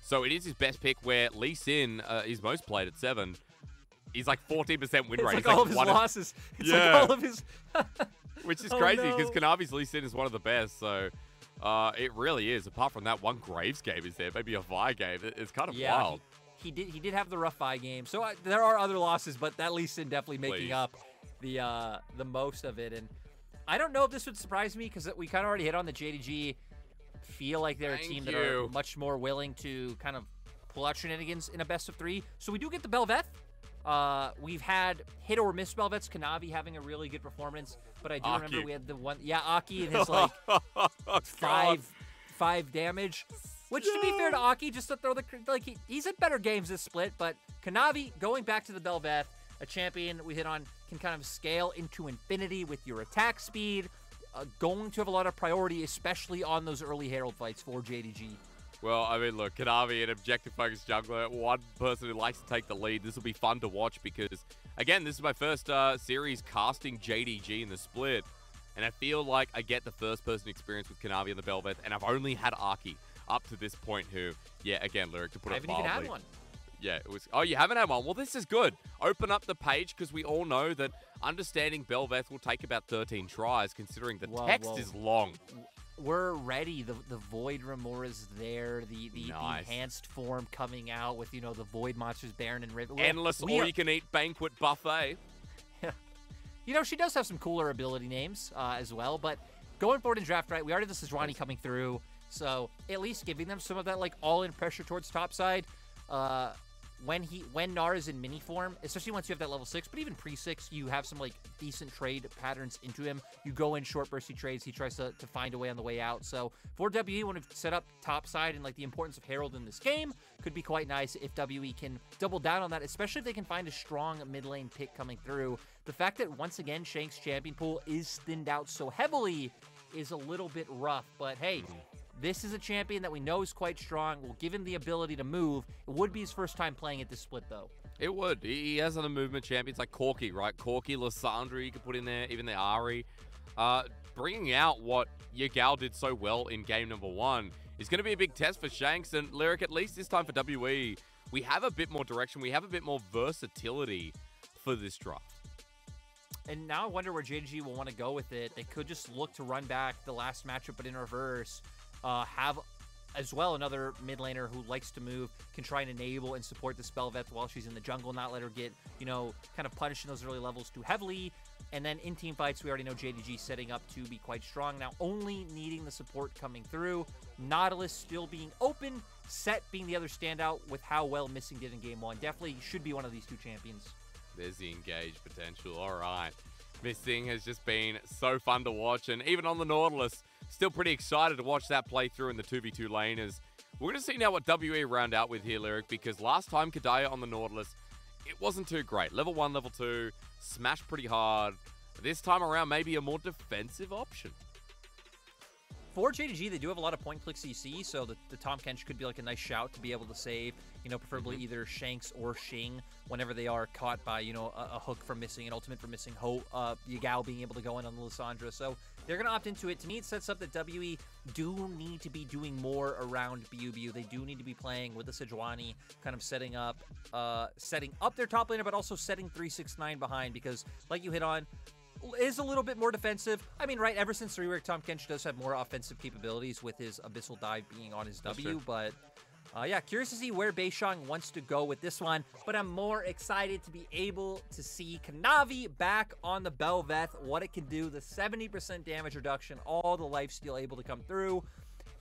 So it is his best pick, where Lee Sin is most played at 7. He's like 14% win rate. It's like all of his losses. It's like all of his... Which is crazy, because Kanavi's Lee Sin is one of the best, so it really is. Apart from that one Graves game is there, maybe a Vi game. It's kind of wild. He did have the rough Vi game. So there are other losses, but that Lee Sin definitely making up the most of it. And I don't know if this would surprise me, because we kind of already hit on the JDG. Feel like they're a team that are much more willing to kind of pull out shenanigans in a best of 3. So we do get the BelVeth. We've had hit or miss BelVeths. Kanavi having a really good performance, but I do remember we had the one, Aki and his like five damage. Which, to be fair to Aki, just to throw the he's had better games this split, but Kanavi going back to the BelVeth, a champion we hit on, can kind of scale into infinity with your attack speed. Going to have a lot of priority, especially on those early Herald fights for JDG. Well, I mean, look, Kanavi, an objective-focused jungler, one person who likes to take the lead. This will be fun to watch because, again, this is my first series casting JDG in the split, and I feel like I get the first-person experience with Kanavi and the BelVeth, and I've only had Aki up to this point who, yeah, again, Lyric, to put it mildly. I haven't even had one. Yeah, it was... Oh, you haven't had one? Well, this is good. Open up the page, because we all know that understanding BelVeth will take about 13 tries, considering the text is long. We're ready. The Void Remora's there. The enhanced form coming out with, the Void Monsters, Baron and Riven. Endless all-you-can-eat banquet buffet. She does have some cooler ability names as well, but going forward in draft, right, we already have the Sejuani coming through, so at least giving them some of that, like, all-in pressure towards top side. When Gnar is in mini form, especially once you have that level 6, but even pre-6, you have some like decent trade patterns into him. You go in short bursty trades, he tries to find a way on the way out. So for WE, when we've set up top side and like the importance of Herald in this game, could be quite nice if WE can double down on that, especially if they can find a strong mid lane pick coming through. The fact that once again Shanks' champion pool is thinned out so heavily is a little bit rough, but hey, this is a champion that we know is quite strong. We'll give him the ability to move. It would be his first time playing at this split, though. It would. He has other movement champions like Corki, right? Corki, Lissandra, you could put in there, even the Ari. Bringing out what Yagao did so well in game number 1 is going to be a big test for Shanks. And Lyric, at least this time for WE, we have a bit more direction. We have a bit more versatility for this draft. And now I wonder where JDG will want to go with it. They could just look to run back the last matchup, but in reverse. Have as well another mid laner who likes to move, can try and enable and support the BelVeth while she's in the jungle, not let her get, kind of punished in those early levels too heavily. And then in team fights, we already know JDG setting up to be quite strong. Now only needing the support coming through. Nautilus still being open, Set being the other standout with how well Missing did in game 1. Definitely should be one of these two champions. There's the engaged potential. All right. Missing has just been so fun to watch, and even on the Nautilus, still pretty excited to watch that play through in the 2v2 laners. We're going to see now what WE round out with here, Lyric, because last time Kedaya on the Nautilus, it wasn't too great. Level 1, level 2, smashed pretty hard. This time around, maybe a more defensive option. For JDG, they do have a lot of point-click CC, so the Tahm Kench could be like a nice shout to be able to save, preferably either Shanks or Xing whenever they are caught by, a hook from Missing, an ultimate from Missing, Yagao being able to go in on the Lissandra. So they're going to opt into it. To me, it sets up that WE do need to be doing more around BiuBiu. They do need to be playing with the Sejuani, kind of setting up their top laner, but also setting 369 behind, because like you hit on, is a little bit more defensive. I mean, right, ever since Rework, Tahm Kench does have more offensive capabilities with his Abyssal Dive being on his W, but yeah, curious to see where Beishang wants to go with this one, but I'm more excited to be able to see Kanavi back on the BelVeth, what it can do, the 70% damage reduction, all the lifesteal able to come through.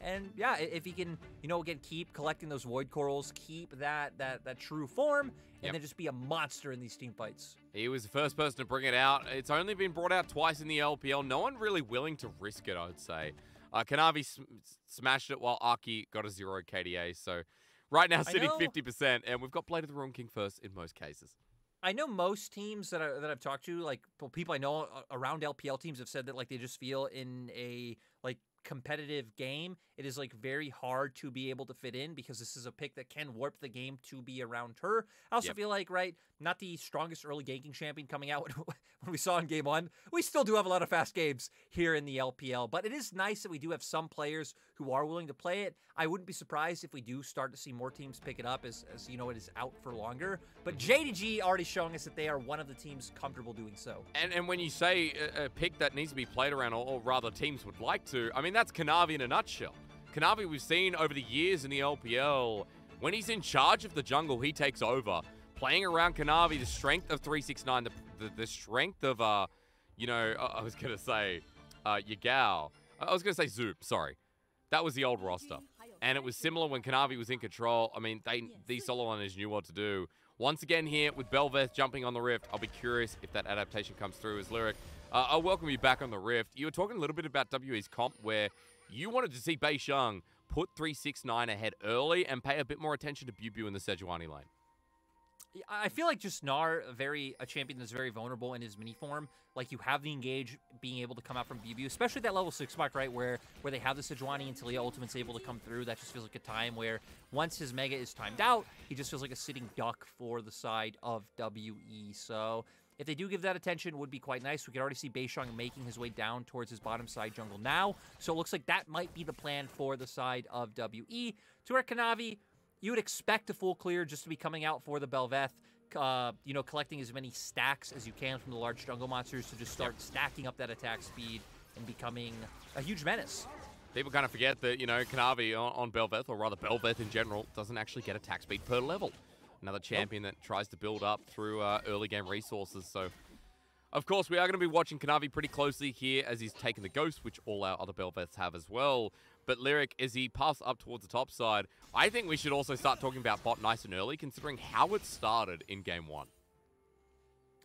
And yeah, if he can, again, keep collecting those Void Corals, keep that true form, and then just be a monster in these team fights. He was the first person to bring it out. It's only been brought out twice in the LPL. No one really willing to risk it, I would say. Kanavi smashed it while Aki got a 0 KDA. So right now sitting 50%, and we've got Blade of the Ruined King first in most cases. I know most teams that I've talked to, like people I know around LPL teams, have said that like they just feel in a competitive game, it is like very hard to be able to fit in, because this is a pick that can warp the game to be around her. I also feel like, right, not the strongest early ganking champion coming out when we saw in Game 1. We still do have a lot of fast games here in the LPL, but it is nice that we do have some players who are willing to play it. I wouldn't be surprised if we do start to see more teams pick it up as you know, it is out for longer. But JDG already showing us that they are one of the teams comfortable doing so. And when you say a pick that needs to be played around, or rather teams would like to, I mean, that's Kanavi in a nutshell. Kanavi we've seen over the years in the LPL, when he's in charge of the jungle, he takes over. Playing around Kanavi, the strength of 369, the strength of, you know, I was going to say Yagao. I was going to say Zoop, sorry. That was the old roster. And it was similar when Kanavi was in control. I mean, these solo runners knew what to do. Once again here with BelVeth jumping on the Rift, I'll be curious if that adaptation comes through as Lyric. I'll welcome you back on the Rift. You were talking a little bit about WE's comp where you wanted to see Beishang put 369 ahead early and pay a bit more attention to BiuBiu in the Sejuani lane. I feel like just Gnar, a champion that's very vulnerable in his mini form. Like, you have the engage being able to come out from BiuBiu, especially that level 6 spike, right, where they have the Sejuani and Taliyah ultimate's able to come through. That just feels like a time where once his mega is timed out, he just feels like a sitting duck for the side of WE. So if they do give that attention, it would be quite nice. We can already see Beishang making his way down towards his bottom side jungle now. So it looks like that might be the plan for the side of WE. To where Kanavi, you would expect a full clear just to be coming out for the BelVeth, you know, collecting as many stacks as you can from the large jungle monsters to just start stacking up that attack speed and becoming a huge menace. People kind of forget that, you know, Kanavi on BelVeth, or rather BelVeth in general, doesn't actually get attack speed per level. Another champion that tries to build up through early game resources. So, of course, we are going to be watching Kanavi pretty closely here as he's taking the Ghost, which all our other BelVeths have as well. But Lyric, as he passes up towards the top side, I think we should also start talking about bot nice and early, considering how it started in Game 1.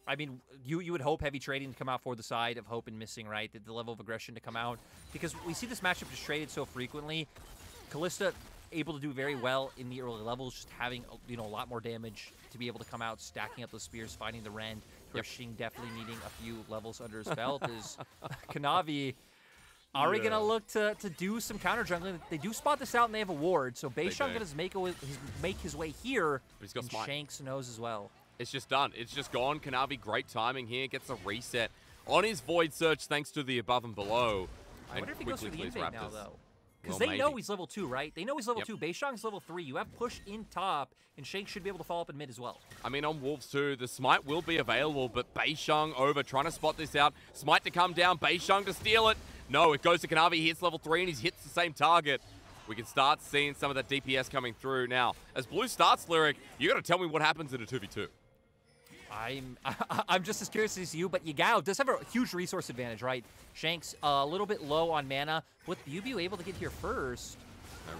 I mean, you would hope heavy trading to come out for the side of Hope and Missing, right? The level of aggression to come out. Because we see this matchup just traded so frequently. Kalista able to do very well in the early levels, just having, you know, a lot more damage to be able to come out, stacking up those spears, finding the rend. Where Xing definitely needing a few levels under his belt is Kanavi. Are we going to look to do some counter jungling? They do spot this out and they have a ward, so Beishang going to make his way here, but he's got and smite. Shanks knows as well. It's just done. It's just gone. Kanavi, great timing here. Gets a reset on his Void Search thanks to the above and below. I wonder if he goes for the invade now, though. Because Well, they know he's level 2, right? They know he's level 2. Beishang's level 3. You have push in top, and Shanks should be able to follow up in mid as well. I mean, on Wolves too, the Smite will be available, but Beishang over, trying to spot this out. Smite to come down, Beishang to steal it. No, it goes to Kanavi. He hits level 3, and he hits the same target. We can start seeing some of that DPS coming through. Now, as Blue starts, Lyric, you got to tell me what happens in a 2v2. I'm just as curious as you, but Yagao does have a huge resource advantage, right? Shanks a little bit low on mana. With BiuBiu able to get here first.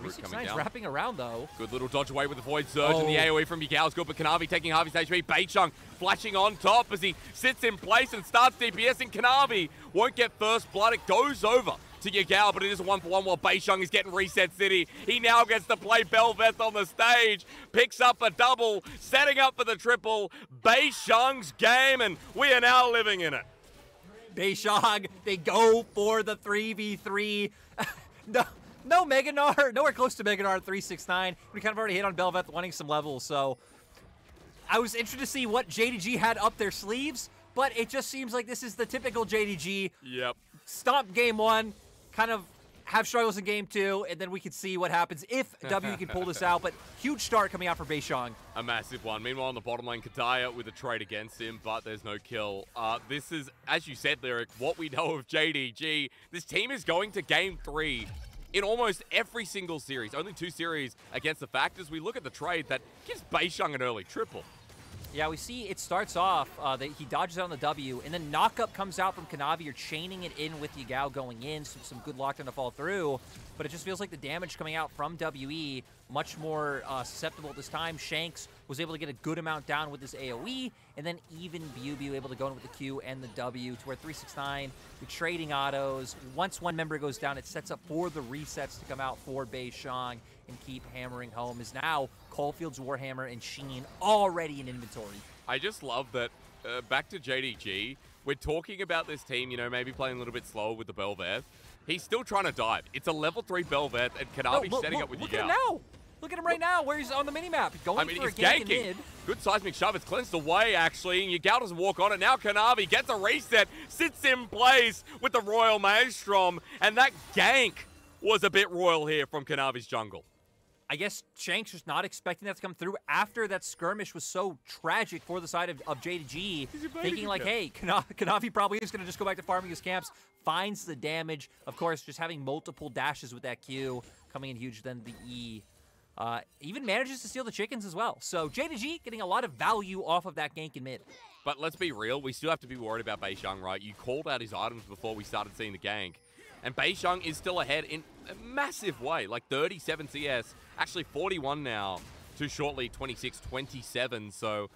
369's wrapping around, though. Good little dodge away with the Void Surge, and the AoE from Yagao's good, but Kanavi taking half his HP. Beishang flashing on top as he sits in place and starts DPSing. Kanavi won't get first blood. It goes over to Yagao, but it is a 1-for-1 while Beishang is getting Reset City. He now gets to play BelVeth on the stage, picks up a double, setting up for the triple. Beishang's game, and we are now living in it. Beishang, they go for the 3v3. No Mega Gnar, nowhere close to Mega Gnar 369. We kind of already hit on BelVeth wanting some levels, so I was interested to see what JDG had up their sleeves, but it just seems like this is the typical JDG. Yep. Stomp game 1, kind of have struggles in game 2, and then we can see what happens if W can pull this out, but huge start coming out for Beishang. A massive one. Meanwhile, on the bottom lane, Kedaya with a trade against him, but there's no kill. This is, as you said, Lyric, what we know of JDG. This team is going to game 3 in almost every single series. Only 2 series against the Factors. We look at the trade that gives Beishang an early triple. Yeah, we see it starts off, he dodges out on the W, and then knock-up comes out from Kanavi. You're chaining it in with Yagao going in, some good lockdown to fall through, but it just feels like the damage coming out from WE, much more susceptible this time. Shanks was able to get a good amount down with his AoE, and then even BiuBiu able to go in with the Q and the W to where 369, you're trading autos. Once one member goes down, it sets up for the resets to come out for Beishang and keep hammering home. Is now Caulfield's Warhammer and Sheen already in inventory. I just love that, back to JDG, we're talking about this team, you know, maybe playing a little bit slower with the BelVeth. He's still trying to dive. It's a level 3 BelVeth, and Kanavi setting up with Yagao. Look at him now! Look at him right now, where he's on the minimap. Going for a he's gank in ganking. mid. Good seismic shove. It's cleansed away, actually. And Yagao doesn't walk on it. Now Kanavi gets a reset, sits in place with the Royal Maelstrom. And that gank was a bit royal here from Kanavi's jungle. I guess Shanks was not expecting that to come through after that skirmish was so tragic for the side of JDG, thinking like, hey, Kanavi probably is going to just go back to farming his camps, finds the damage. Of course, just having multiple dashes with that Q, coming in huge, then the E. Even manages to steal the chickens as well. So JDG getting a lot of value off of that gank in mid. But let's be real, we still have to be worried about Beishang, right? You called out his items before we started seeing the gank. And Beishang is still ahead in a massive way, like 37 CS, actually 41 now, too shortly 26, 27. So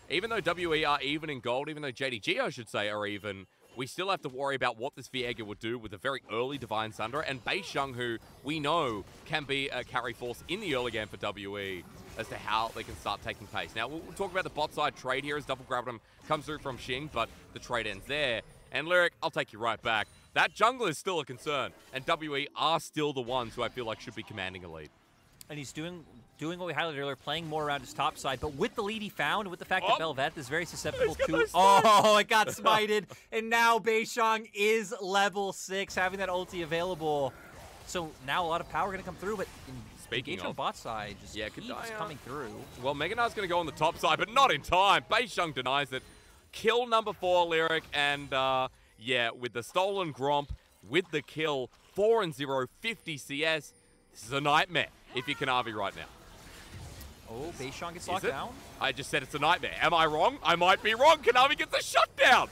even though WE are even in gold, even though JDG, I should say, are even, we still have to worry about what this Viego would do with a very early Divine Lissandra and Beishang, who we know can be a carry force in the early game for WE as to how they can start taking pace. Now, we'll talk about the bot side trade here as Double Gravitum comes through from Xing, but the trade ends there. And Lyric, I'll take you right back. That jungle is still a concern, and WE are still the ones who I feel like should be commanding a lead. And he's doing what we highlighted earlier, playing more around his top side, but with the lead he found, with the fact that BelVeth is very susceptible to... Oh, it got smited, and now Beishang is level 6, having that ulti available. So now a lot of power going to come through, but Speaking of, on bot side, just keeps coming through. Well, Mega Gnar's going to go on the top side, but not in time. Beishang denies it. Kill number 4, Lyric, and yeah, with the stolen Gromp, with the kill, 4-0, 50 CS. This is a nightmare if you're Kanavi right now. Oh, Beishang gets locked down? I just said it's a nightmare. Am I wrong? I might be wrong. Kanavi gets a shutdown.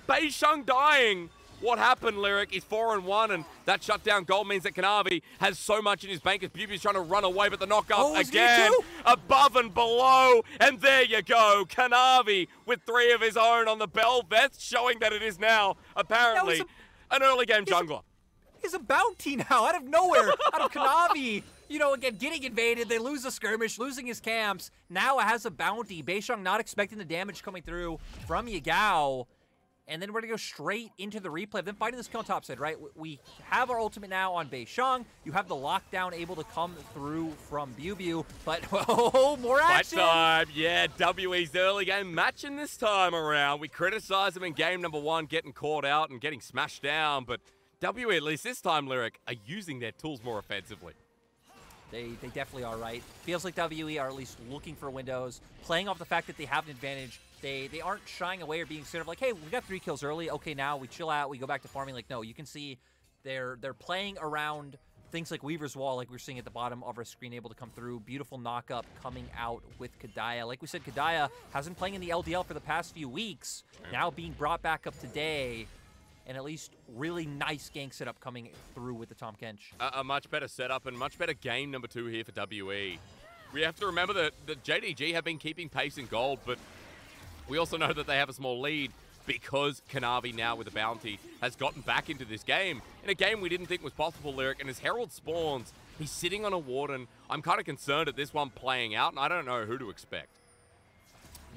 Beishang dying. What happened, Lyric? He's 4-1, and that shutdown goal means that Kanavi has so much in his bank as BiuBiu's trying to run away, but the knockup again, above and below, and there you go. Kanavi with 3 of his own on the BelVeth, showing that it is now, apparently, an early game jungler. He's a bounty now, out of nowhere, out of Kanavi. You know, again, getting invaded, they lose a skirmish, losing his camps. Now it has a bounty. Beishang not expecting the damage coming through from Yagao. And then we're going to go straight into the replay of them fighting this kill on top side, right? We have our ultimate now on Beishang. You have the lockdown able to come through from BiuBiu. But, oh, more action! Fight time! Yeah, WE's early game matching this time around. We criticized them in game number 1, getting caught out and getting smashed down. But WE, at least this time, Lyric, are using their tools more offensively. They definitely are, right? Feels like WE are at least looking for windows, playing off the fact that they have an advantage. They aren't shying away or being sort of like, hey, we got 3 kills early. Okay, now we chill out. We go back to farming. Like, no, you can see they're playing around things like Weaver's Wall, like we're seeing at the bottom of our screen, able to come through. Beautiful knock-up coming out with Kedaya. Like we said, Kedaya has been playing in the LDL for the past few weeks, now being brought back up today. And at least really nice gank setup coming through with the Tahm Kench. A much better setup and much better game number 2 here for WE. We have to remember that the JDG have been keeping pace in gold, but we also know that they have a small lead because Kanavi now with a bounty has gotten back into this game in a game we didn't think was possible, Lyric. And as Herald spawns, he's sitting on a Warden. I'm kind of concerned at this one playing out, and I don't know who to expect.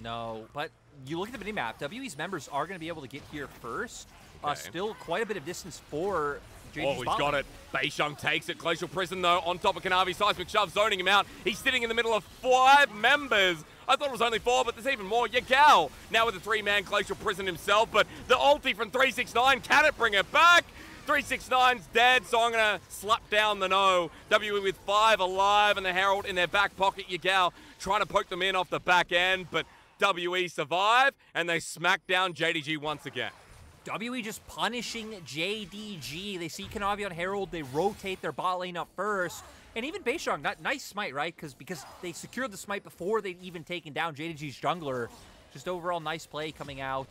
No, but you look at the minimap, WE's members are going to be able to get here first. Okay. Still quite a bit of distance for JDG's Oh, he's got it. Beishang takes it. Glacial Prison, though, on top of Kanavi. Seismic Shove, zoning him out. He's sitting in the middle of 5 members. I thought it was only 4, but there's even more. Yagao, now with a 3-man Glacial Prison himself, but the ulti from 369, can it bring it back? 369's dead, so I'm going to slap down the no. WE with 5 alive, and the Herald in their back pocket. Yagao trying to poke them in off the back end, but WE survive, and they smack down JDG once again. WE just punishing JDG. They see Kanavi on Herald. They rotate their bot lane up first. And even Beishang, nice smite, right? Because they secured the smite before they'd even taken down JDG's jungler. Just overall nice play coming out.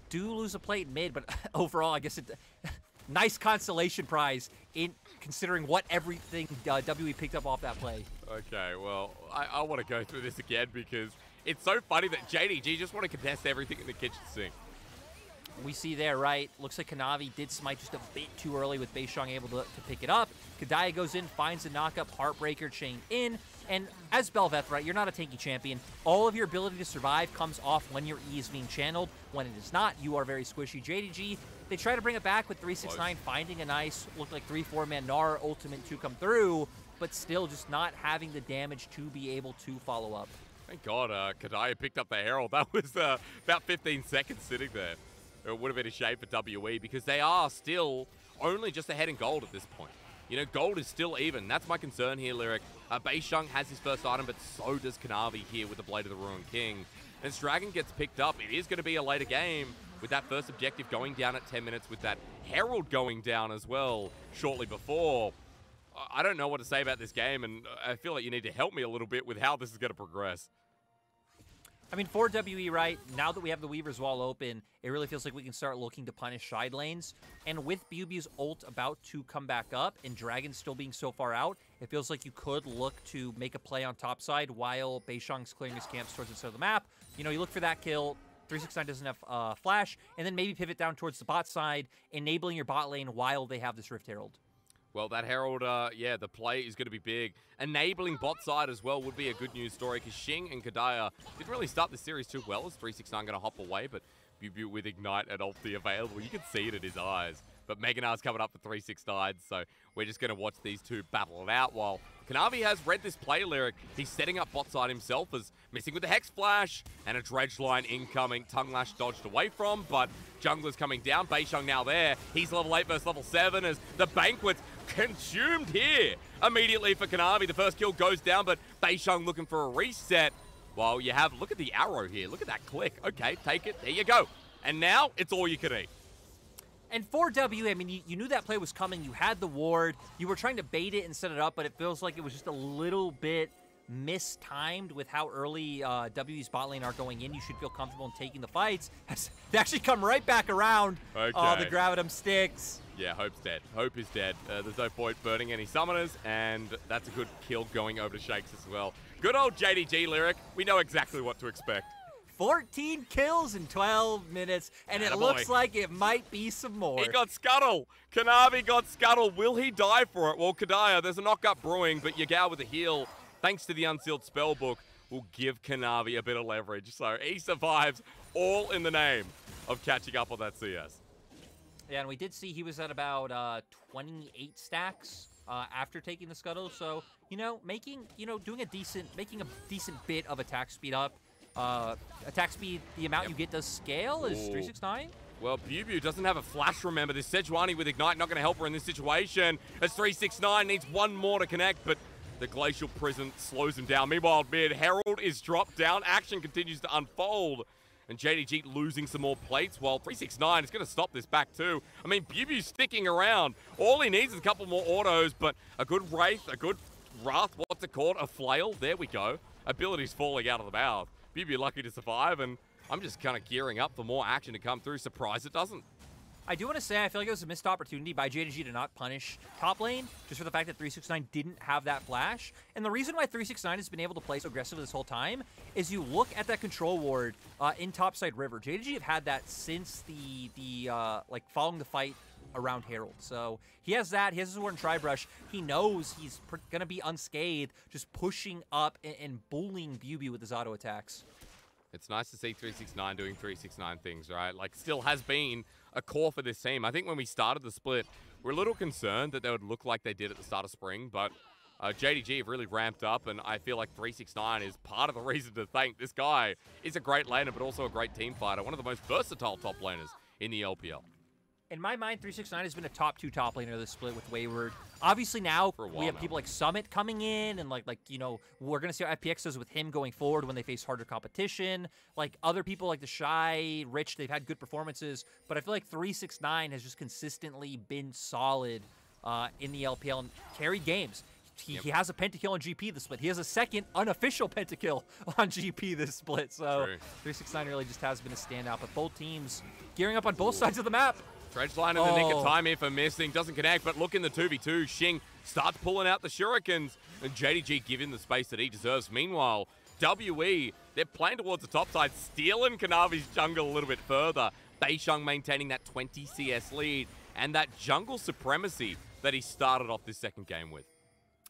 Do lose a plate mid, but overall, I guess nice consolation prize in considering what everything WE picked up off that play. Okay, well, I want to go through this again because it's so funny that JDG just want to contest everything in the kitchen sink. We see there, right? Looks like Kanavi did smite just a bit too early with Beishang able to pick it up. Kedaya goes in, finds the knockup, Heartbreaker chain in. And as BelVeth, right, you're not a tanky champion. All of your ability to survive comes off when your E is being channeled. When it is not, you are very squishy. JDG, they try to bring it back with 369, finding a nice, looked like 3-4-man Gnar ultimate to come through. but still just not having the damage to be able to follow up. Thank God Kedaya picked up the Herald. That was about 15 seconds sitting there. It would have been a shame for WE because they are still only just ahead in gold at this point. You know, gold is still even. That's my concern here, Lyric. Beishang has his first item, but so does Kanavi here with the Blade of the Ruined King. As Dragon gets picked up, it is going to be a later game with that first objective going down at 10 minutes, with that Herald going down as well shortly before. I don't know what to say about this game, and I feel like you need to help me a little bit with how this is going to progress. I mean, for WE, right, now that we have the Weaver's Wall open, it really feels like we can start looking to punish side lanes. And with BiuBiu's ult about to come back up and Dragon still being so far out, it feels like you could look to make a play on top side while Beishang's clearing his camps towards the center of the map. You know, you look for that kill. 369 doesn't have flash, and then maybe pivot down towards the bot side, enabling your bot lane while they have this Rift Herald. Well, that Herald, yeah, the play is going to be big. Enabling bot side as well would be a good news story, because Xing and Kedaya didn't really start the series too well. As 369 going to hop away, but BiuBiu with Ignite and ulti available. You can see it in his eyes. But Meganar's coming up for 369, so we're just going to watch these two battle it out while Kanavi has read this play, Lyric. He's setting up bot side himself as missing with the Hex Flash and a Dredge line incoming. Tongue Lash dodged away from, but Jungler's coming down. Beishang now there. He's level 8 versus level 7 as the Banquet's consumed here. Immediately for Kanavi, the first kill goes down, but Beishang looking for a reset. While you have, look at the arrow here. Look at that click. Okay, take it. There you go. And now it's all you can eat. And for WE, I mean, you knew that play was coming. You had the ward. You were trying to bait it and set it up, but it feels like it was just a little bit mistimed with how early WE's bot lane are going in. You should feel comfortable in taking the fights. They actually come right back around. Okay. Oh, the Gravitum sticks. Yeah, Hope's dead. Hope is dead. There's no point burning any summoners, and that's a good kill going over to Shanks as well. Good old JDG, Lyric. We know exactly what to expect. 14 kills in 12 minutes, and it looks like it might be some more. He got Scuttle. Kanavi got Scuttle. Will he die for it? Well, Kedaya, there's a knock-up brewing, but Yagao with a heal, thanks to the Unsealed Spellbook, will give Kanavi a bit of leverage. So he survives, all in the name of catching up on that CS. Yeah, and we did see he was at about 28 stacks after taking the Scuttle. So, you know, making a decent bit of attack speed up. Attack speed, the amount you get does scale is 369. Well, BiuBiu doesn't have a flash, remember. This Sejuani with Ignite not going to help her in this situation. As 369 needs one more to connect, but the Glacial Prison slows him down. Meanwhile, mid, Herald is dropped down. Action continues to unfold. And JDG losing some more plates, while 369 is going to stop this back too. I mean, BiuBiu sticking around. All he needs is a couple more autos, but a good Wraith, a good Wrath, what's it called? A Flail. There we go. Abilities falling out of the mouth. BiuBiu lucky to survive, and I'm just kind of gearing up for more action to come through. Surprised it doesn't. I do want to say I feel like it was a missed opportunity by JDG to not punish top lane, just for the fact that 369 didn't have that flash. And the reason why 369 has been able to play so aggressively this whole time is you look at that control ward in topside river. JDG have had that since the like following the fight around Herald. So he has that. He has his ward in Tri-Brush. He knows he's going to be unscathed, just pushing up and bullying BiuBiu with his auto attacks. It's nice to see 369 doing 369 things, right? Like, still has been a core for this team. I think when we started the split, we're a little concerned that they would look like they did at the start of spring, but JDG have really ramped up, and I feel like 369 is part of the reason to thank. This guy is a great laner, but also a great team fighter. One of the most versatile top laners in the LPL. In my mind, 369 has been a top 2 top laner this split with Wayward. Obviously now we have people like Summit coming in, and like you know, we're gonna see how FPX does with him going forward when they face harder competition. Like other people like the Shy, Rich, they've had good performances, but I feel like 369 has just consistently been solid in the LPL and carried games. He has a pentakill on GP this split. He has a second unofficial pentakill on GP this split. So 369 really just has been a standout. But both teams gearing up on both sides of the map. Dredge line in the nick of time here for missing. Doesn't connect, but look in the 2v2. Xing starts pulling out the shurikens, and JDG giving the space that he deserves. Meanwhile, WE, they're playing towards the top side, stealing Kanavi's jungle a little bit further. Beishang maintaining that 20 CS lead, and that jungle supremacy that he started off this second game with.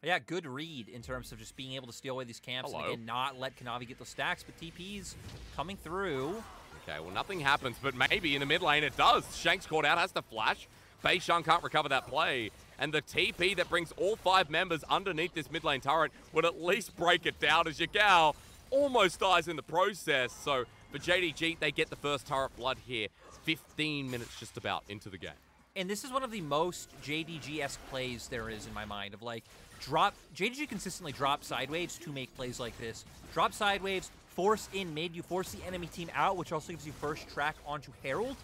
Yeah, good read in terms of just being able to steal away these camps and again, not let Kanavi get those stacks, but TP's coming through. Okay, well, nothing happens, but maybe in the mid lane it does. Shanks caught out, has to flash. Beishang can't recover that play. And the TP that brings all 5 members underneath this mid lane turret would at least break it down, as Yagao almost dies in the process. So for JDG, they get the first turret blood here. 15 minutes just about into the game. And this is one of the most JDG-esque plays there is in my mind, of like, JDG consistently drop sideways to make plays like this. Drop sideways, force in mid, you force the enemy team out, which also gives you first track onto Herald.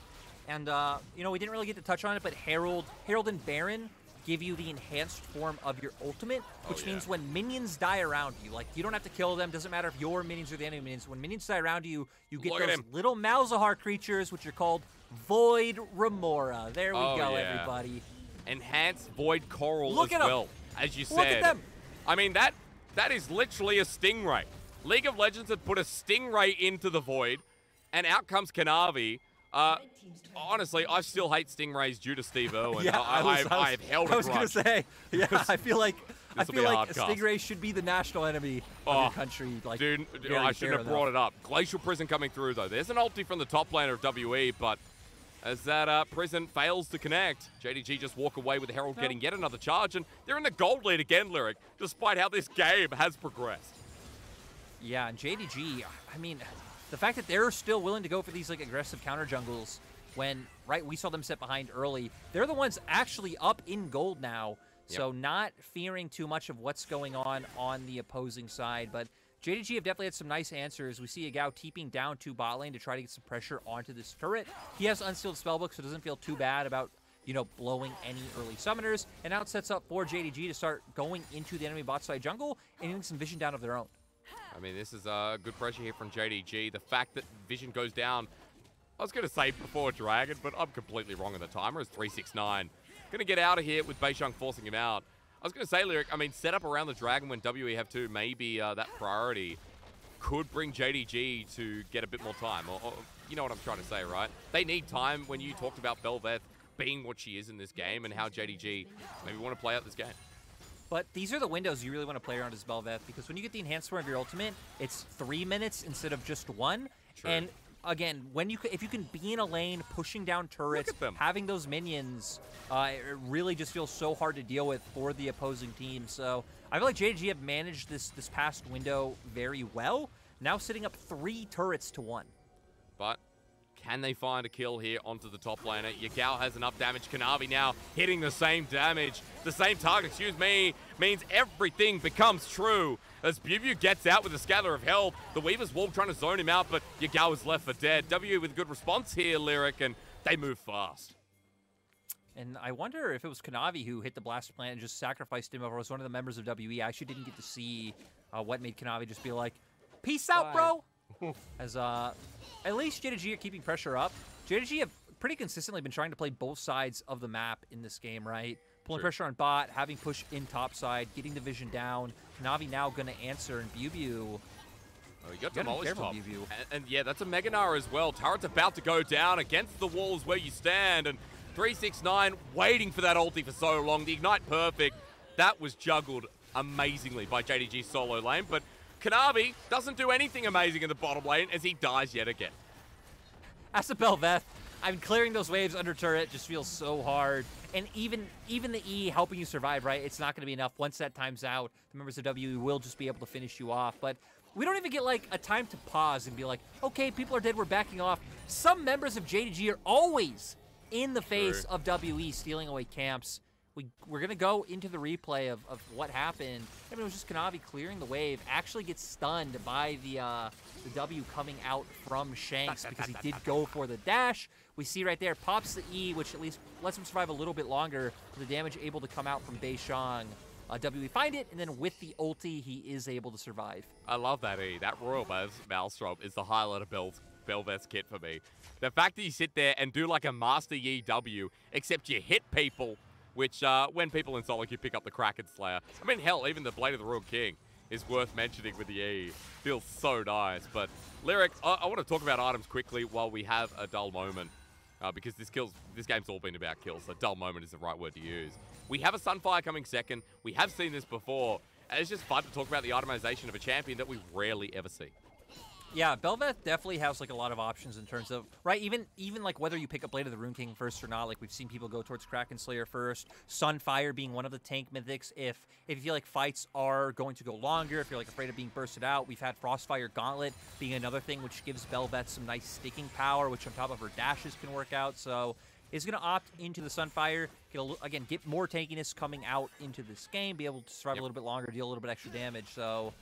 And, you know, we didn't really get to touch on it, but Herald and Baron give you the enhanced form of your ultimate, which means when minions die around you, like, you don't have to kill them, doesn't matter if your minions or the enemy minions, when minions die around you, you get those little Malzahar creatures, which are called Void Remora. There we go, everybody. Enhanced Void Coral Look as at well, as you said. Look at them. I mean, that is literally a Stingray. League of Legends had put a Stingray into the Void, and out comes Kanavi. Honestly, I still hate Stingrays due to Steve Irwin. Yeah, I've held a grudge. I was going to say, yeah, I feel like Hardcast. Stingray should be the national enemy of your country. Like, dude, I shouldn't have brought it up. Glacial Prison coming through, though. There's an ulti from the top laner of WE, but as that Prison fails to connect, JDG just walk away with Herald getting yet another charge, and they're in the gold lead again, Lyric, despite how this game has progressed. Yeah, and JDG, I mean, the fact that they're still willing to go for these like aggressive counter jungles when, right, we saw them set behind early. They're the ones actually up in gold now, so not fearing too much of what's going on the opposing side. But JDG have definitely had some nice answers. We see Yagao teeping down to bot lane to try to get some pressure onto this turret. He has Unsealed Spellbook, so doesn't feel too bad about, you know, blowing any early summoners. And now it sets up for JDG to start going into the enemy bot side jungle and getting some vision down of their own. I mean, this is good pressure here from JDG. The fact that vision goes down, I was going to say before Dragon, but I'm completely wrong on the timer. It's 369. Going to get out of here with Beishang forcing him out. I was going to say, Lyric, I mean, set up around the Dragon when WE have 2, maybe that priority could bring JDG to get a bit more time. Or you know what I'm trying to say, right? They need time when you talked about BelVeth being what she is in this game and how JDG maybe want to play out this game. But these are the windows you really want to play around as BelVeth, because when you get the enhanced form of your ultimate, it's 3 minutes instead of just 1. True. And again, if you can be in a lane, pushing down turrets, having those minions, it really just feels so hard to deal with for the opposing team. So I feel like JDG have managed this past window very well, now sitting up 3 turrets to 1. But can they find a kill here onto the top laner? Yagao has enough damage. Kanavi now hitting the same damage. The same target, excuse me, means everything becomes true. As BiuBiu gets out with a scatter of health, the Weaver's Wall trying to zone him out, but Yagao is left for dead. W with a good response here, Lyric, and they move fast. And I wonder if it was Kanavi who hit the blast plant and just sacrificed him, or was one of the members of WE. I actually didn't get to see what made Kanavi just be like, peace out, bro! As at least JDG are keeping pressure up. JDG have pretty consistently been trying to play both sides of the map in this game, right? Pulling pressure on bot, having push in top side, getting the vision down. Kanavi now going to answer, and BiuBiu. Oh, you got demolished top. And yeah, that's a Mega Gnar as well. Turret's about to go down against the walls where you stand, and 369 waiting for that ulti for so long. The Ignite perfect. That was juggled amazingly by JDG's solo lane, but Kanavi doesn't do anything amazing in the bottom lane as he dies yet again. As a BelVeth, I mean, clearing those waves under turret just feels so hard. And even the E helping you survive, right? It's not going to be enough. Once that time's out, the members of WE will just be able to finish you off. But we don't even get, like, a time to pause and be like, okay, people are dead, we're backing off. Some members of JDG are always in the face of WE stealing away camps. We're going to go into the replay of what happened. I mean, it was just Kanavi clearing the wave, actually gets stunned by the W coming out from Shanks because he did go for the dash. We see right there, pops the E, which at least lets him survive a little bit longer. The damage able to come out from Beishang. WE find it, and then with the ulti, he is able to survive. I love that E. That Royal Maelstrom is the highlight of BelVeth's kit for me. The fact that you sit there and do like a Master Yi W, except you hit people, which, when people in solo queue pick up the Kraken Slayer. I mean, hell, even the Blade of the Royal King is worth mentioning with the E. Feels so nice. But, Lyric, I want to talk about items quickly while we have a dull moment. Because this game's all been about kills, so dull moment is the right word to use. We have a Sunfire coming second. We have seen this before. And it's just fun to talk about the itemization of a champion that we rarely ever see. Yeah, BelVeth definitely has like a lot of options in terms of right. Even like whether you pick up Blade of the Rune King first or not. Like we've seen people go towards Kraken Slayer first. Sunfire being one of the tank mythics. If you feel like fights are going to go longer, if you're like afraid of being bursted out, we've had Frostfire Gauntlet being another thing which gives BelVeth some nice sticking power, which on top of her dashes can work out. So is going to opt into the Sunfire. Get more tankiness coming out into this game. Be able to survive a little bit longer, deal a little bit extra damage. So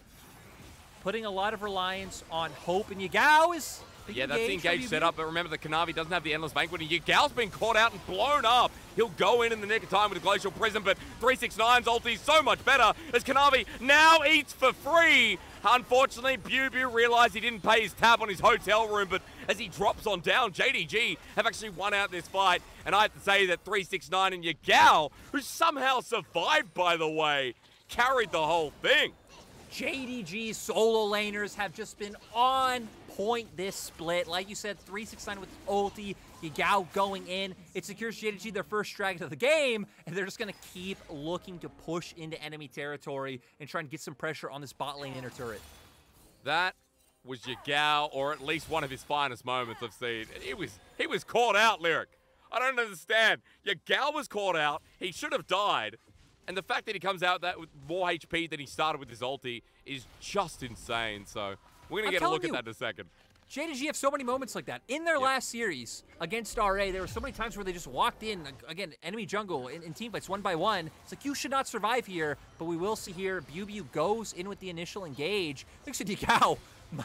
putting a lot of reliance on Hope, and Yagao is yeah, that's the engage setup, but remember the Kanavi doesn't have the Endless Banquet, and Yagao's been caught out and blown up. He'll go in the nick of time with a Glacial Prism, but 369's ulti so much better as Kanavi now eats for free. Unfortunately, BiuBiu realized he didn't pay his tab on his hotel room, but as he drops on down, JDG have actually won out this fight, and I have to say that 369 and Yagao, who somehow survived, by the way, carried the whole thing. JDG's solo laners have just been on point this split. Like you said, 369 with ulti, Yagao going in. It secures JDG their first dragon of the game, and they're just going to keep looking to push into enemy territory and try and get some pressure on this bot lane inner turret. That was Yagao, or at least one of his finest moments I've seen. He was caught out, Lyric. I don't understand. Yagao was caught out. He should have died. And the fact that he comes out that with more HP than he started with his ulti is just insane. So we're going to get a look at that in a second. JDG have so many moments like that. In their last series against RA, there were so many times where they just walked in, again, enemy jungle in teamfights 1 by 1. It's like, you should not survive here, but we will see here, BiuBiu goes in with the initial engage. Thanks to Yagao,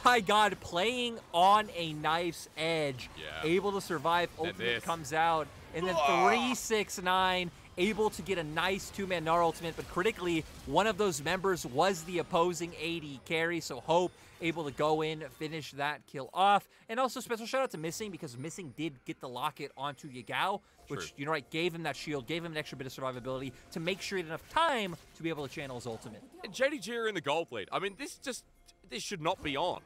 my God, playing on a knife's edge. Able to survive, ultimate comes out, and then 369 able to get a nice 2-man Gnar ultimate, but critically, one of those members was the opposing AD carry, so Hope able to go in, finish that kill off. And also special shout out to Missing, because Missing did get the locket onto Yagao, which, you know, right, gave him that shield, gave him an extra bit of survivability to make sure he had enough time to be able to channel his ultimate. And JDG are in the gold lead. I mean, this should not be on.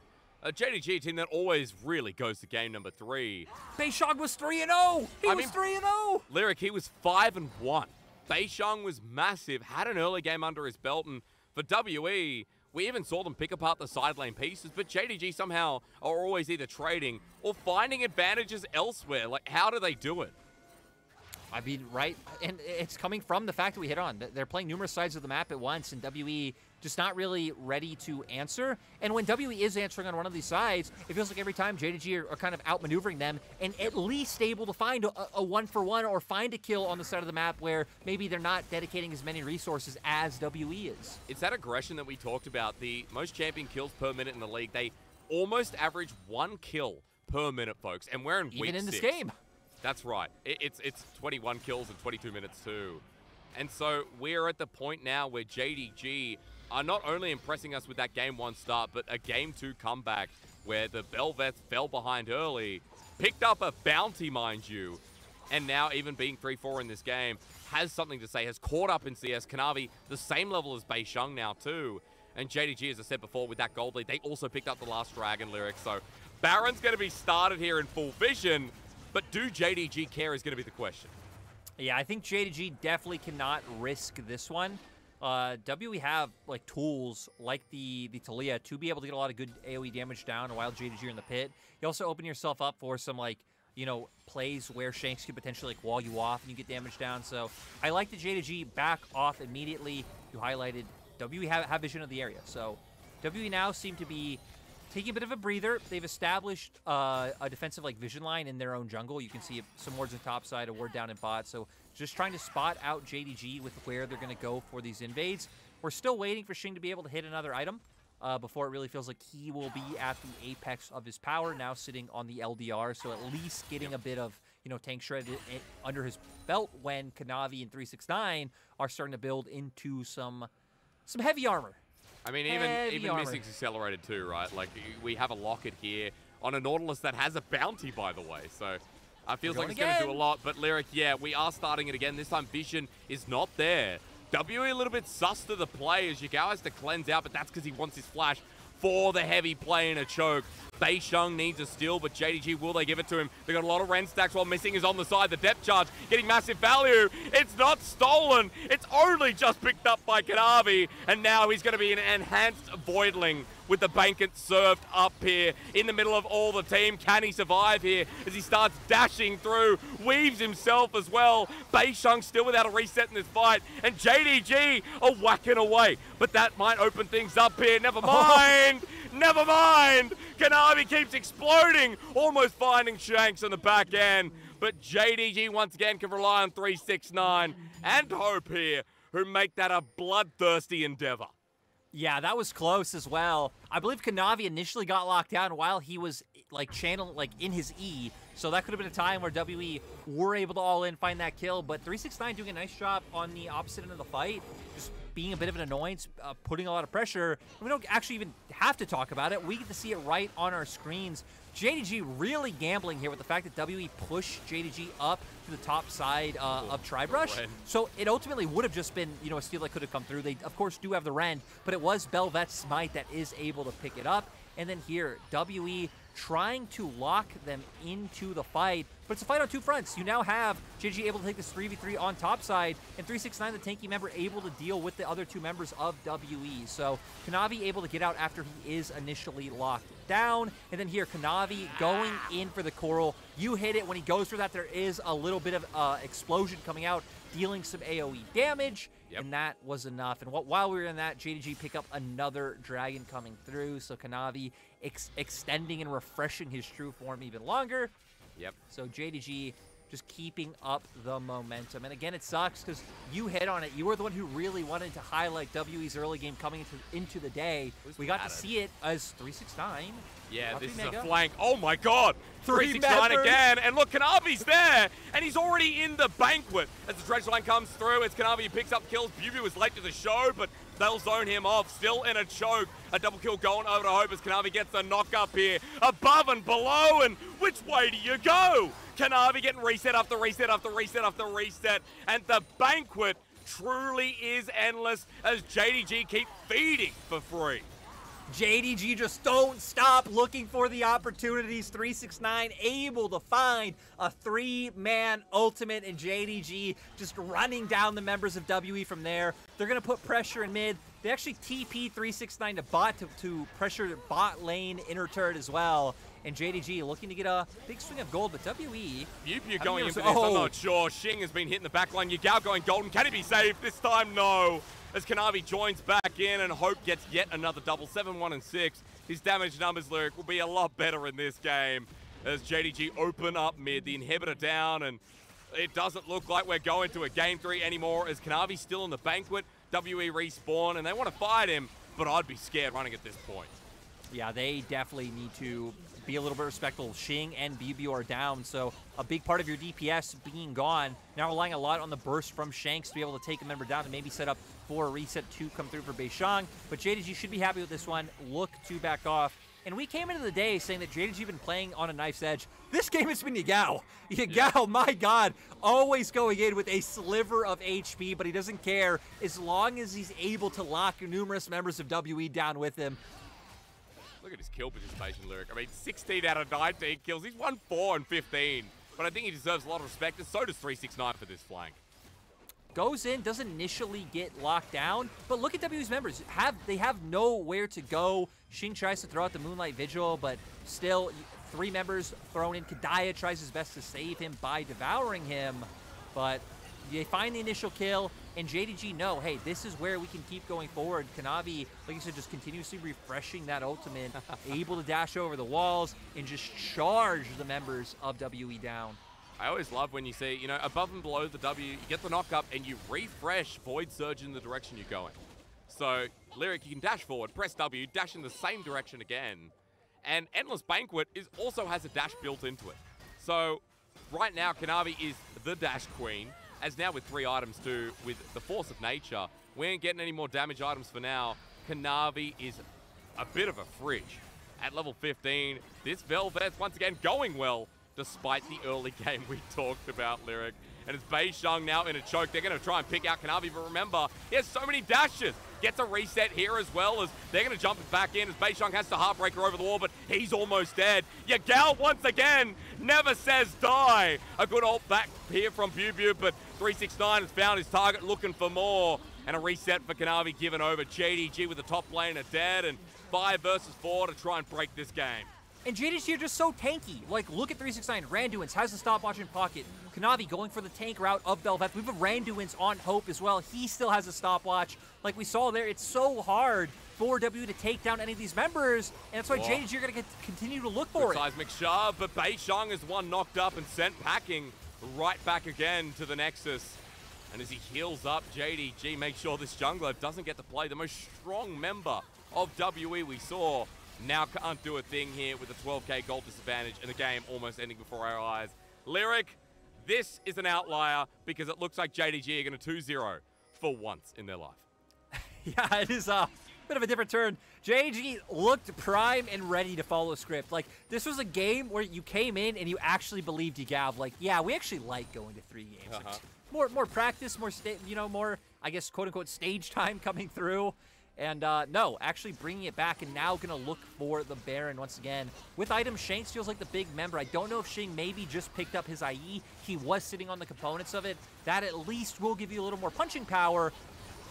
JDG, a team that always really goes to game number 3. Beishang was 3-0! He was 3-0! Lyric, he was 5-1. Beishang was massive, had an early game under his belt, and for WE, we even saw them pick apart the side lane pieces, but JDG somehow are always either trading or finding advantages elsewhere. Like, how do they do it? I mean, right, and it's coming from the fact that we hit on. They're playing numerous sides of the map at once, and WE just not really ready to answer. And when WE is answering on one of these sides, it feels like every time JDG are kind of outmaneuvering them and at least able to find a 1-for-1 or find a kill on the side of the map where maybe they're not dedicating as many resources as WE is. It's that aggression that we talked about. The most champion kills per minute in the league, they almost average 1 kill per minute, folks, and we're in week 6. Even in this game. That's right. It's 21 kills in 22 minutes too. And so we're at the point now where JDG are not only impressing us with that Game 1 start, but a Game 2 comeback where the BelVeth fell behind early, picked up a bounty, mind you, and now even being 3-4 in this game, has something to say, has caught up in CS. Kanavi, the same level as Beishang now too. And JDG, as I said before, with that gold lead, they also picked up the last Dragon, Lyric. So Baron's going to be started here in full vision. But do JDG care is going to be the question. Yeah, I think JDG definitely cannot risk this one. WE have like tools like the Taliyah to be able to get a lot of good AoE damage down while JDG are in the pit. You also open yourself up for some like, you know, plays where Shanks could potentially like wall you off and you get damage down. So I like the JDG back off immediately. You highlighted WE have vision of the area. So WE now seem to be taking a bit of a breather. They've established a defensive like vision line in their own jungle. You can see some wards on top side, a ward down in bot. So just trying to spot out JDG with where they're going to go for these invades. We're still waiting for Xing to be able to hit another item before it really feels like he will be at the apex of his power, now sitting on the LDR. So at least getting a bit of, you know, tank shred under his belt when Kanavi and 369 are starting to build into some heavy armor. I mean, even Missing's accelerated too, right? Like, we have a locket here on a Nautilus that has a bounty, by the way. So, feels like it's going to do a lot. But Lyric, yeah, we are starting it again. This time, vision is not there. WE a little bit sus to the play as Yagao has to cleanse out, but that's because he wants his flash for the heavy play and a choke. Beishang needs a steal, but JDG, will they give it to him? They got a lot of Ren stacks while Missing is on the side. The depth charge getting massive value. It's not stolen. It's only just picked up by Kanavi, and now he's going to be an enhanced Voidling with the Banket served up here in the middle of all the team. Can he survive here as he starts dashing through, weaves himself as well. Beishang still without a reset in this fight, and JDG are whacking away, but that might open things up here. Never mind. Never mind! Kanavi keeps exploding, almost finding Shanks on the back end. But JDG once again can rely on 369 and Hope here, who make that a bloodthirsty endeavor. Yeah, that was close as well. I believe Kanavi initially got locked down while he was in his E, so that could have been a time where WE were able to all in, find that kill, but 369 doing a nice job on the opposite end of the fight, just being a bit of an annoyance, putting a lot of pressure. We don't actually even have to talk about it. We get to see it right on our screens. JDG really gambling here with the fact that WE pushed JDG up to the top side of Tribrush. So it ultimately would have just been, a steal that could have come through. They, of course, do have the Rend, but it was BelVeth's Smite that is able to pick it up. And then here, WE trying to lock them into the fight, but it's a fight on two fronts. You now have JDG able to take this 3v3 on top side, and 369, the tanky member, able to deal with the other two members of WE. So Kanavi able to get out after he is initially locked down, and then here Kanavi going in for the coral. You hit it. When he goes for that, there is a little bit of explosion coming out, dealing some AoE damage. Yep. And that was enough. And while we were in that, JDG pick up another dragon coming through. So Kanavi extending and refreshing his true form even longer. Yep. So JDG just keeping up the momentum. And again, it sucks because you hit on it. You were the one who really wanted to highlight WE's early game coming into the day. We got to see it as 369. Yeah, this is a flank. Oh my god! 369 again, and look, Kanavi's there, and he's already in the banquet. As the dredge line comes through, it's Kanavi who picks up kills. BiuBiu is late to the show, but they'll zone him off. Still in a choke. A double kill going over to Hope as Kanavi gets the knock up here. Above and below, and which way do you go? Kanavi getting reset after reset after reset after reset, and the banquet truly is endless as JDG keep feeding for free. JDG just don't stop looking for the opportunities. 369 able to find a three-man ultimate, and JDG just running down the members of WE from there. They're going to put pressure in mid. They actually TP 369 to bot to pressure bot lane inner turret as well. And JDG looking to get a big swing of gold, but WE... BiuBiu going into this, I'm not sure. Xing has been hitting the backline. Yagao going golden. Can he be saved? This time, no. As Kanavi joins back in and Hope gets yet another double. 7-1 and 6. His damage numbers, Lyric, will be a lot better in this game as JDG open up mid. The inhibitor down, and it doesn't look like we're going to a game 3 anymore as Kanavi's still in the banquet. WE respawn, and they want to fight him, but I'd be scared running at this point. Yeah, they definitely need to be a little bit respectful. Xing and BiuBiu are down, so a big part of your DPS being gone. Now relying a lot on the burst from Shanks to be able to take a member down and maybe set up for a reset to come through for Beishang. But JDG should be happy with this one. Look to back off. And we came into the day saying that JDG been playing on a knife's edge. This game has been Yagao. Yagao, my God, always going in with a sliver of HP, but he doesn't care as long as he's able to lock numerous members of WE down with him. Look at his kill participation, Lyric. I mean, 16 out of 19 kills. He's won 4 and 15. But I think he deserves a lot of respect, and so does 369 for this flank. Goes in, doesn't initially get locked down, but look at WE's members. They have nowhere to go. Xing tries to throw out the Moonlight Vigil, but still 3 members thrown in. Kedaya tries his best to save him by devouring him, but they find the initial kill, and JDG know, hey, this is where we can keep going forward. Kanavi, like you said, just continuously refreshing that ultimate, able to dash over the walls and just charge the members of WE down. I always love when you see, above and below the W, you get the knock up and you refresh Void Surge in the direction you're going. So, Lyric, you can dash forward, press W, dash in the same direction again. And Endless Banquet also has a dash built into it. So, right now, Kanavi is the dash queen, as now with 3 items too, with the Force of Nature. We ain't getting any more damage items for now. Kanavi is a bit of a fridge. At level 15, this VelVeth once again going well, despite the early game we talked about, Lyric. And it's Beishang now in a choke. They're going to try and pick out Kanavi, but remember, he has so many dashes. gets a reset here as well, as they're going to jump it back in as Beishang has to Heartbreaker over the wall, but he's almost dead. Yagao once again never says die. A good ult back here from BiuBiu, but 369 has found his target, looking for more. And a reset for Kanavi given over. JDG with the top laner dead, and 5 versus 4 to try and break this game. And JDG are just so tanky. Like, look at 369. Randuin's has the stopwatch in pocket. Kanavi going for the tank route of BelVeth. We have a Randuin's on Hope as well. He still has a stopwatch. Like we saw there, it's so hard for W to take down any of these members, and that's why JDG are going to continue to look for it. Seismic shove, but Beishang is one knocked up and sent packing right back again to the Nexus. And as he heals up, JDG makes sure this jungler doesn't get to play. The most strong member of WE we saw now can't do a thing here with a 12k gold disadvantage and the game almost ending before our eyes. Lyric, this is an outlier because it looks like JDG are going to 2-0 for once in their life. Yeah, it is a bit of a different turn. JDG looked prime and ready to follow script. Like, this was a game where you came in and you actually believed Yagao. Like, yeah, we actually like going to 3 games. More practice, more, I guess, quote-unquote, stage time coming through. And, no, actually bringing it back and now going to look for the Baron once again. With item, Shanks feels like the big member. I don't know if Xing maybe just picked up his IE. He was sitting on the components of it. That at least will give you a little more punching power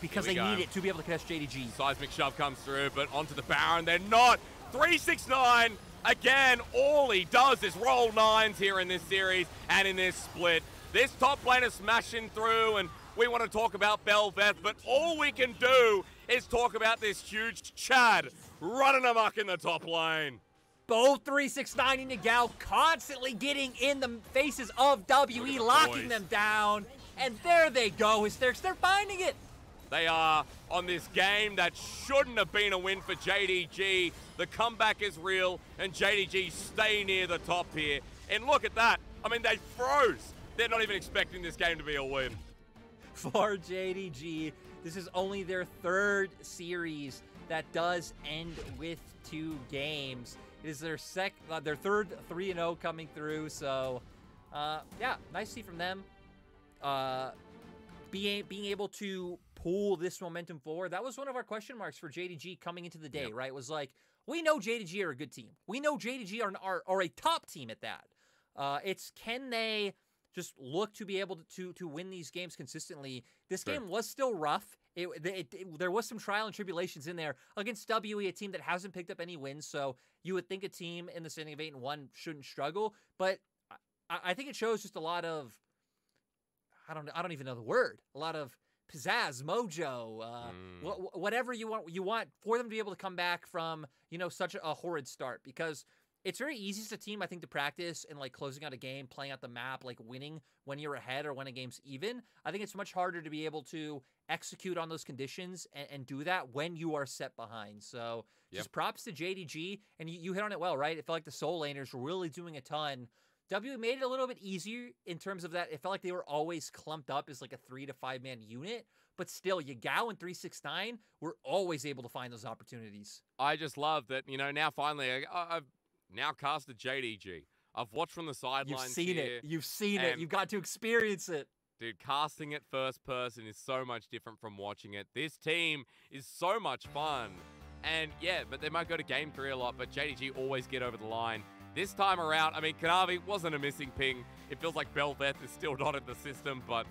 because they need it to be able to catch JDG. Seismic shove comes through, but onto the Baron. They're not. 369. Again, all he does is roll 9s here in this series and in this split. This top lane is smashing through, and we want to talk about BelVeth, but all we can do is talk about this huge Chad running amok in the top lane. Both 369 and Yagao constantly getting in the faces of WE, locking them down. And there they go, Hysterics. They're finding it. They are on this game that shouldn't have been a win for JDG. The comeback is real, and JDG stay near the top here. And look at that. I mean, they froze. They're not even expecting this game to be a win. For JDG, this is only their 3rd series that does end with 2 games. It is their 3rd 3-0 coming through. So, yeah, nice to see from them. Being able to pull this momentum forward. That was one of our question marks for JDG coming into the day, right? It was like, we know JDG are a good team. We know JDG are a top team at that. It's can they just look to be able to win these games consistently. This game was still rough. There was some trial and tribulations in there against WE, a team that hasn't picked up any wins. So you would think a team in the standing of 8-1 shouldn't struggle. But I think it shows just a lot of, I don't even know the word. A lot of pizzazz, mojo, whatever you want for them to be able to come back from, such a horrid start, because it's very easy as a team, I think, to practice and, like, closing out a game, playing out the map, like, winning when you're ahead or when a game's even. I think it's much harder to be able to execute on those conditions and do that when you are set behind. So, just props to JDG, and you hit on it well, right? It felt like the soul laners were really doing a ton. W made it a little bit easier in terms of that. It felt like they were always clumped up as, like, a 3 to 5 man unit. But still, Yagao and 369 were always able to find those opportunities. I just love that, now finally, I've now casted JDG. I've watched from the sidelines. You've seen it. You've seen it. You've got to experience it. Dude, casting it first person is so much different from watching it. This team is so much fun. And yeah, but they might go to game 3 a lot, but JDG always get over the line. This time around, I mean, Kanavi wasn't a missing ping. It feels like BelVeth is still not in the system, but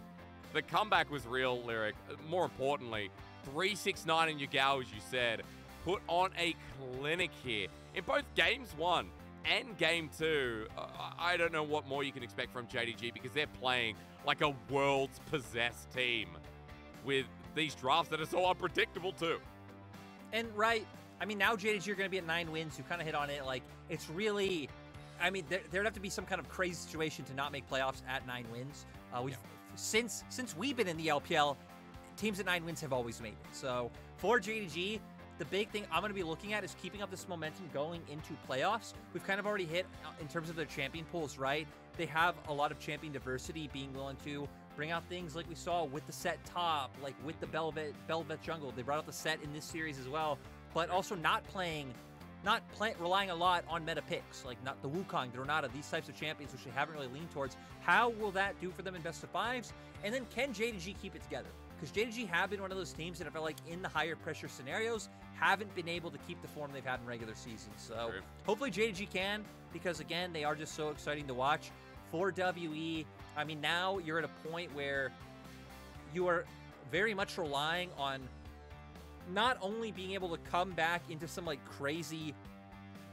the comeback was real, Lyric. More importantly, 369 and Yagao, as you said, put on a clinic here. In both games 1 and game 2, I don't know what more you can expect from JDG because they're playing like a world's possessed team with these drafts that are so unpredictable too. And right, I mean, now JDG are going to be at 9 wins. You kind of hit on it. Like, it's really, I mean, there'd have to be some kind of crazy situation to not make playoffs at 9 wins. Since we've been in the LPL, teams at 9 wins have always made it. So for JDG, the big thing I'm going to be looking at is keeping up this momentum going into playoffs. We've kind of already hit in terms of their champion pools, right? They have a lot of champion diversity, being willing to bring out things like we saw with the set top, like with the BelVeth jungle. They brought out the set in this series as well, but also not relying a lot on meta picks, like not the Wukong, the Renata, these types of champions, which they haven't really leaned towards. How will that do for them in best of 5s? And then can JDG keep it together? because JDG have been one of those teams that I felt like in the higher pressure scenarios haven't been able to keep the form they've had in regular seasons. So hopefully JDG can, because again, they are just so exciting to watch. For WE, I mean, now you're at a point where you are very much relying on not only being able to come back into some like crazy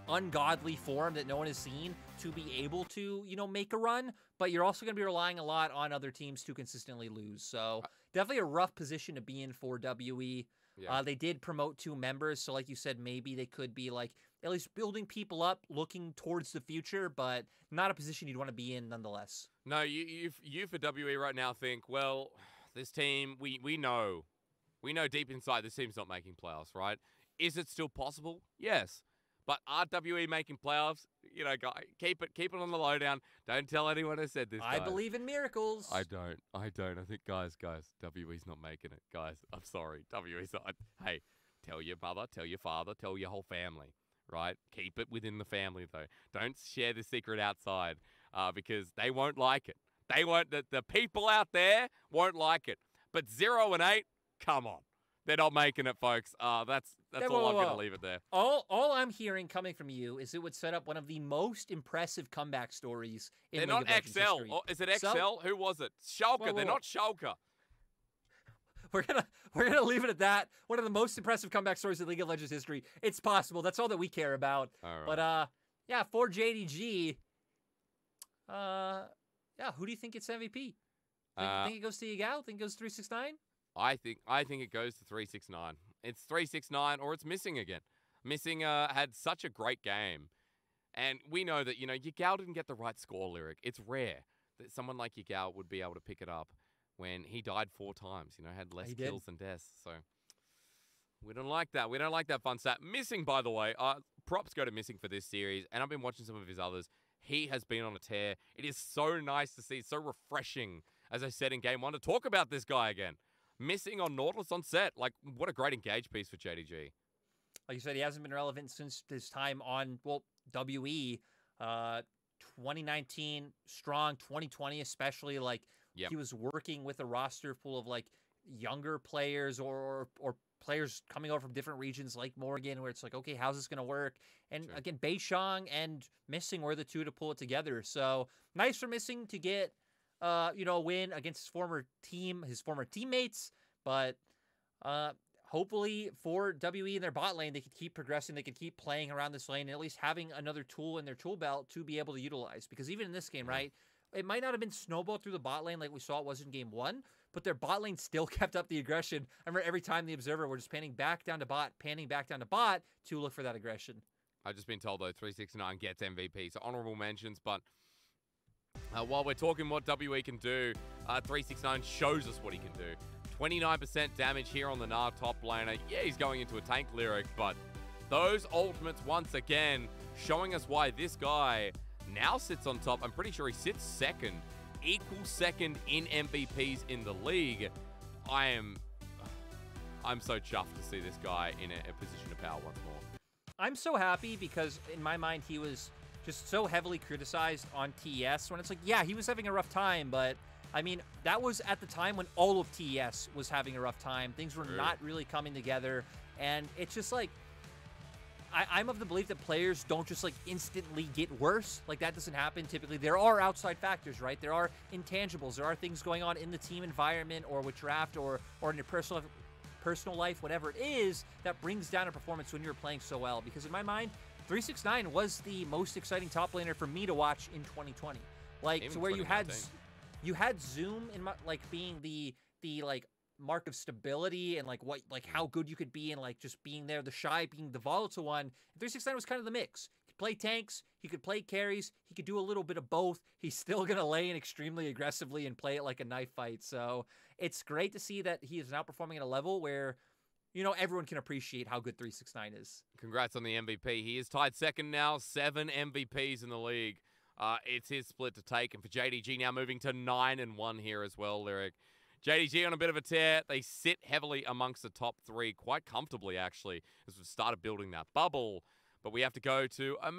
ungodly form that no one has seen to be able to, you know, make a run, but you're also going to be relying a lot on other teams to consistently lose. So definitely a rough position to be in for WE. Yeah. They did promote 2 members, so like you said, maybe they could be like at least building people up, looking towards the future, but not a position you'd want to be in nonetheless. No, you for WE right now think, well, this team, we know deep inside this team's not making playoffs, right? Is it still possible? Yes. But are WE making playoffs? You know, guys, keep it on the lowdown. Don't tell anyone I said this, guys. I believe in miracles. I don't. I think, guys, WE's not making it. Guys, I'm sorry. WE's not. Hey, tell your mother, tell your father, tell your whole family, right? Keep it within the family, though. Don't share the secret outside because they won't like it. They won't. The people out there won't like it. But 0 and 8, come on. They're not making it, folks. That's all I'm going to leave it there. All I'm hearing coming from you is it would set up one of the most impressive comeback stories in League of Legends history. They're not XL. Is it XL? Who was it? Schalke. They're not Schalke. We're gonna leave it at that. One of the most impressive comeback stories in League of Legends history. It's possible. That's all that we care about. All right. But yeah, for JDG, yeah, who do you think gets MVP? Think it goes to Yagao? Think it goes 369? I think it goes to 369. It's 369 or it's Missing again. Missing had such a great game. And we know that, you know, Yagao didn't get the right score lyric. It's rare that someone like Yagao would be able to pick it up when he died 4 times, you know, had less kills than deaths. So we don't like that. We don't like that fun stat. Missing, by the way, props go to Missing for this series. And I've been watching some of his others. He has been on a tear. It is so nice to see, so refreshing, as I said in Game 1, to talk about this guy again. Missing on Nautilus on set. Like, what a great engage piece for JDG. Like you said, he hasn't been relevant since his time on, well, WE. 2019, strong. 2020 especially. Like, he was working with a roster full of, like, younger players or players coming over from different regions like Morgan, where it's like, okay, how's this going to work? And, again, Beishang and Missing were the 2 to pull it together. So, nice for Missing to get you know, a win against his former team, his former teammates. But hopefully for WE in their bot lane, they could keep progressing. They could keep playing around this lane and at least having another tool in their tool belt to be able to utilize. Because even in this game, right, it might not have been snowballed through the bot lane like we saw it was in Game 1, but their bot lane still kept up the aggression. I remember every time the Observer were just panning back down to bot to look for that aggression. I've just been told, though, 369 gets MVP. So honorable mentions, but while we're talking what WE can do, 369 shows us what he can do. 29% damage here on the Gnar top laner. Yeah, he's going into a tank lyric, but those ultimates once again showing us why this guy now sits on top. I'm pretty sure he sits second, equal second in MVPs in the league. I'm so chuffed to see this guy in a position of power once more. I'm so happy because in my mind he was just so heavily criticized on TES when it's like, yeah, he was having a rough time, but I mean, that was at the time when all of TES was having a rough time. Things were not really coming together, and it's just like, I'm of the belief that players don't just like instantly get worse. Like that doesn't happen typically. There are outside factors, right? There are intangibles. There are things going on in the team environment or with draft or in your personal life, whatever it is, that brings down a performance when you're playing so well. Because in my mind, 369 was the most exciting top laner for me to watch in 2020. Like, even to where you had Zoom in my, like being the like mark of stability and like how good you could be and like just being there, the shy being the volatile one. 369 was kind of the mix. He could play tanks, he could play carries, he could do a little bit of both. He's still gonna lane extremely aggressively and play it like a knife fight. So it's great to see that he is now performing at a level where, you know, everyone can appreciate how good 369 is. Congrats on the MVP. He is tied second now, 7 MVPs in the league. It's his split to take, and for JDG now moving to 9-1 here as well, Lyric. JDG on a bit of a tear. They sit heavily amongst the top 3, quite comfortably actually, as we've started building that bubble. But we have to go to maybe